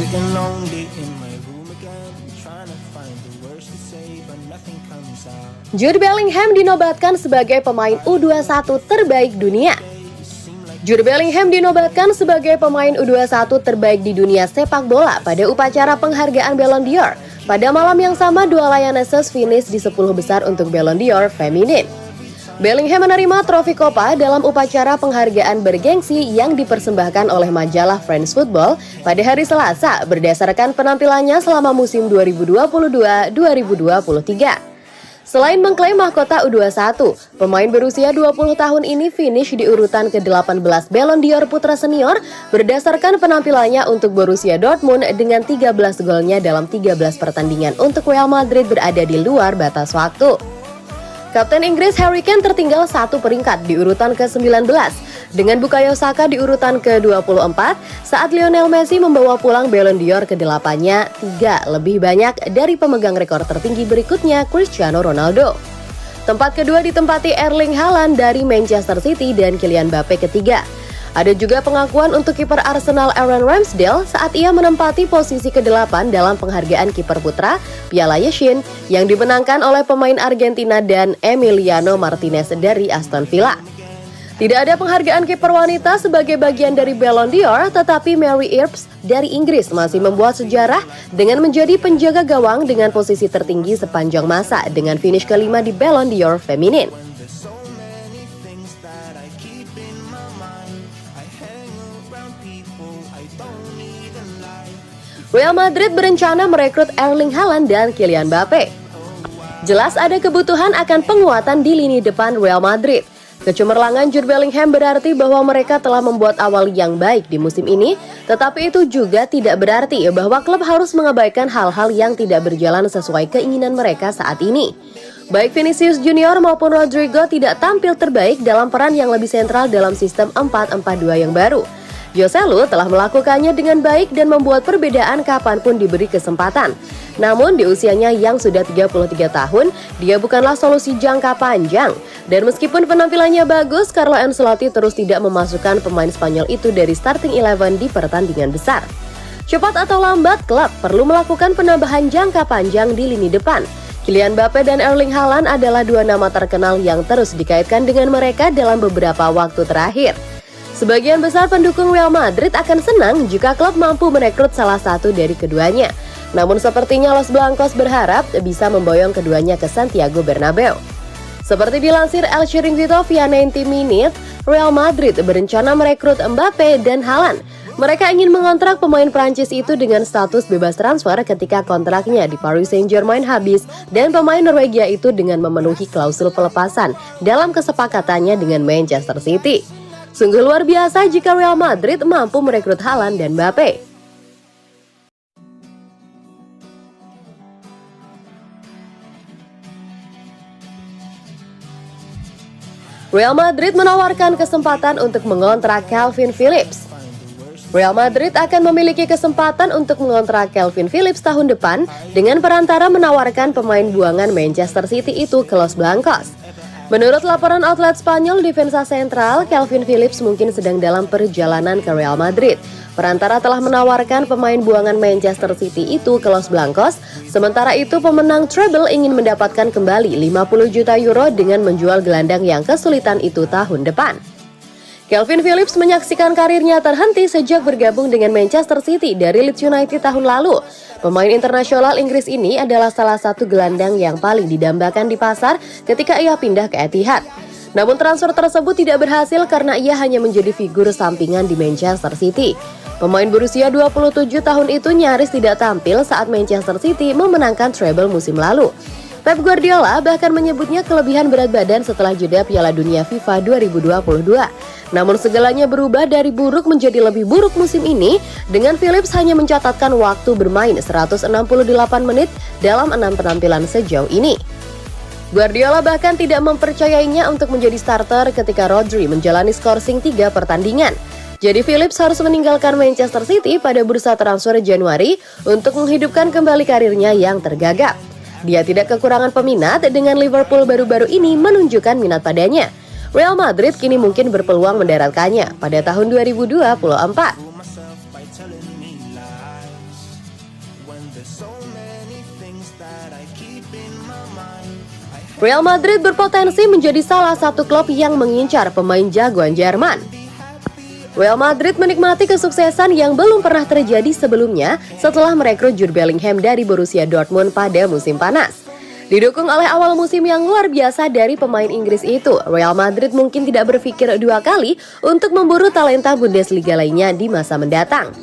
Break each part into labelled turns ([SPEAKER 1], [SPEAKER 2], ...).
[SPEAKER 1] Sitting lonely in my room again, trying to find the words to say, but nothing comes out.
[SPEAKER 2] Jude Bellingham dinobatkan sebagai pemain U21 terbaik dunia. Jude Bellingham dinobatkan sebagai pemain U21 terbaik di dunia sepak bola pada upacara penghargaan Ballon d'Or. Pada malam yang sama, dua Lionesses finish di 10 besar untuk Ballon d'Or feminin. Bellingham menerima trofi Copa dalam upacara penghargaan bergengsi yang dipersembahkan oleh majalah France Football pada hari Selasa berdasarkan penampilannya selama musim 2022-2023. Selain mengklaim mahkota U21, pemain berusia 20 tahun ini finish di urutan ke-18 Ballon d'Or Putra Senior berdasarkan penampilannya untuk Borussia Dortmund dengan 13 golnya dalam 13 pertandingan untuk Real Madrid berada di luar batas waktu. Kapten Inggris Harry Kane tertinggal satu peringkat di urutan ke-19 dengan Bukayo Saka di urutan ke-24 saat Lionel Messi membawa pulang Ballon d'Or ke-8-nya 3 lebih banyak dari pemegang rekor tertinggi berikutnya Cristiano Ronaldo. Tempat kedua ditempati Erling Haaland dari Manchester City dan Kylian Mbappe ketiga. Ada juga pengakuan untuk kiper Arsenal Aaron Ramsdale saat ia menempati posisi ke-8 dalam penghargaan kiper putra Piala Yashin yang dimenangkan oleh pemain Argentina dan Emiliano Martinez dari Aston Villa. Tidak ada penghargaan kiper wanita sebagai bagian dari Ballon d'Or, tetapi Mary Earps dari Inggris masih membuat sejarah dengan menjadi penjaga gawang dengan posisi tertinggi sepanjang masa dengan finish kelima di Ballon d'Or feminin. Real Madrid berencana merekrut Erling Haaland dan Kylian Mbappe. Jelas ada kebutuhan akan penguatan di lini depan Real Madrid. Kecemerlangan Jude Bellingham berarti bahwa mereka telah membuat awal yang baik di musim ini, tetapi itu juga tidak berarti bahwa klub harus mengabaikan hal-hal yang tidak berjalan sesuai keinginan mereka saat ini. Baik Vinicius Junior maupun Rodrigo tidak tampil terbaik dalam peran yang lebih sentral dalam sistem 4-4-2 yang baru. Joselu telah melakukannya dengan baik dan membuat perbedaan kapanpun diberi kesempatan. Namun di usianya yang sudah 33 tahun, dia bukanlah solusi jangka panjang. Dan meskipun penampilannya bagus, Carlo Ancelotti terus tidak memasukkan pemain Spanyol itu dari starting 11 di pertandingan besar. Cepat atau lambat, klub perlu melakukan penambahan jangka panjang di lini depan. Kylian Mbappe dan Erling Haaland adalah dua nama terkenal yang terus dikaitkan dengan mereka dalam beberapa waktu terakhir. Sebagian besar pendukung Real Madrid akan senang jika klub mampu merekrut salah satu dari keduanya. Namun sepertinya Los Blancos berharap bisa memboyong keduanya ke Santiago Bernabeu. Seperti dilansir El Chiringuito via 90 Minutes, Real Madrid berencana merekrut Mbappe dan Haaland. Mereka ingin mengontrak pemain Prancis itu dengan status bebas transfer ketika kontraknya di Paris Saint-Germain habis dan pemain Norwegia itu dengan memenuhi klausul pelepasan dalam kesepakatannya dengan Manchester City. Sungguh luar biasa jika Real Madrid mampu merekrut Haaland dan Mbappe. Real Madrid menawarkan kesempatan untuk mengontrak Calvin Phillips. Real Madrid akan memiliki kesempatan untuk mengontrak Calvin Phillips tahun depan dengan perantara menawarkan pemain buangan Manchester City itu ke Los Blancos. Menurut laporan outlet Spanyol Defensa Central, Calvin Phillips mungkin sedang dalam perjalanan ke Real Madrid. Perantara telah menawarkan pemain buangan Manchester City itu ke Los Blancos, sementara itu pemenang treble ingin mendapatkan kembali 50 juta euro dengan menjual gelandang yang kesulitan itu tahun depan. Calvin Phillips menyaksikan karirnya terhenti sejak bergabung dengan Manchester City dari Leeds United tahun lalu. Pemain internasional Inggris ini adalah salah satu gelandang yang paling didambakan di pasar ketika ia pindah ke Etihad. Namun transfer tersebut tidak berhasil karena ia hanya menjadi figur sampingan di Manchester City. Pemain berusia 27 tahun itu nyaris tidak tampil saat Manchester City memenangkan treble musim lalu. Pep Guardiola bahkan menyebutnya kelebihan berat badan setelah jeda Piala Dunia FIFA 2022. Namun segalanya berubah dari buruk menjadi lebih buruk musim ini dengan Phillips hanya mencatatkan waktu bermain 168 menit dalam 6 penampilan sejauh ini. Guardiola bahkan tidak mempercayainya untuk menjadi starter ketika Rodri menjalani skorsing 3 pertandingan. Jadi Phillips harus meninggalkan Manchester City pada bursa transfer Januari untuk menghidupkan kembali karirnya yang tergagap. Dia tidak kekurangan peminat dengan Liverpool baru-baru ini menunjukkan minat padanya. Real Madrid kini mungkin berpeluang mendaratkannya pada tahun 2024.
[SPEAKER 1] when there's so many things that I keep in my mind.
[SPEAKER 2] Real Madrid berpotensi menjadi salah satu klub yang mengincar pemain jagoan Jerman. Real Madrid menikmati kesuksesan yang belum pernah terjadi sebelumnya setelah merekrut Jude Bellingham dari Borussia Dortmund pada musim panas. Didukung oleh awal musim yang luar biasa dari pemain Inggris itu, Real Madrid mungkin tidak berpikir dua kali untuk memburu talenta Bundesliga lainnya di masa mendatang.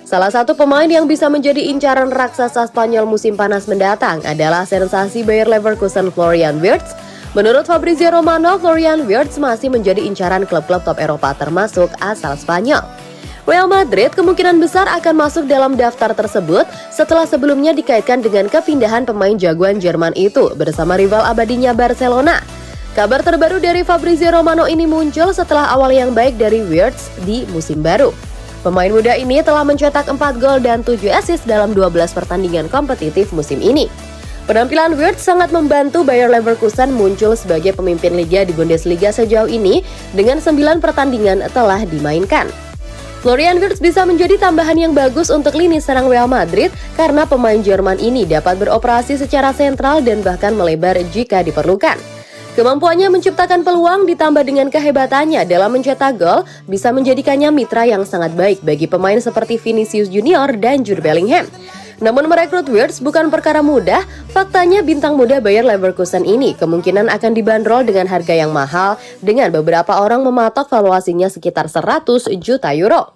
[SPEAKER 2] Salah satu pemain yang bisa menjadi incaran raksasa Spanyol musim panas mendatang adalah sensasi Bayer Leverkusen Florian Wirtz. Menurut Fabrizio Romano, Florian Wirtz masih menjadi incaran klub-klub top Eropa termasuk asal Spanyol. Real Madrid kemungkinan besar akan masuk dalam daftar tersebut setelah sebelumnya dikaitkan dengan kepindahan pemain jagoan Jerman itu bersama rival abadinya Barcelona. Kabar terbaru dari Fabrizio Romano ini muncul setelah awal yang baik dari Wirtz di musim baru. Pemain muda ini telah mencetak 4 gol dan 7 assist dalam 12 pertandingan kompetitif musim ini. Penampilan Wirtz sangat membantu Bayer Leverkusen muncul sebagai pemimpin liga di Bundesliga sejauh ini dengan 9 pertandingan telah dimainkan. Florian Wirtz bisa menjadi tambahan yang bagus untuk lini serang Real Madrid karena pemain Jerman ini dapat beroperasi secara sentral dan bahkan melebar jika diperlukan. Kemampuannya menciptakan peluang ditambah dengan kehebatannya dalam mencetak gol bisa menjadikannya mitra yang sangat baik bagi pemain seperti Vinicius Junior dan Jude Bellingham. Namun merekrut Wirtz bukan perkara mudah, faktanya bintang muda Bayer Leverkusen ini kemungkinan akan dibanderol dengan harga yang mahal dengan beberapa orang mematok valuasinya sekitar 100 juta euro.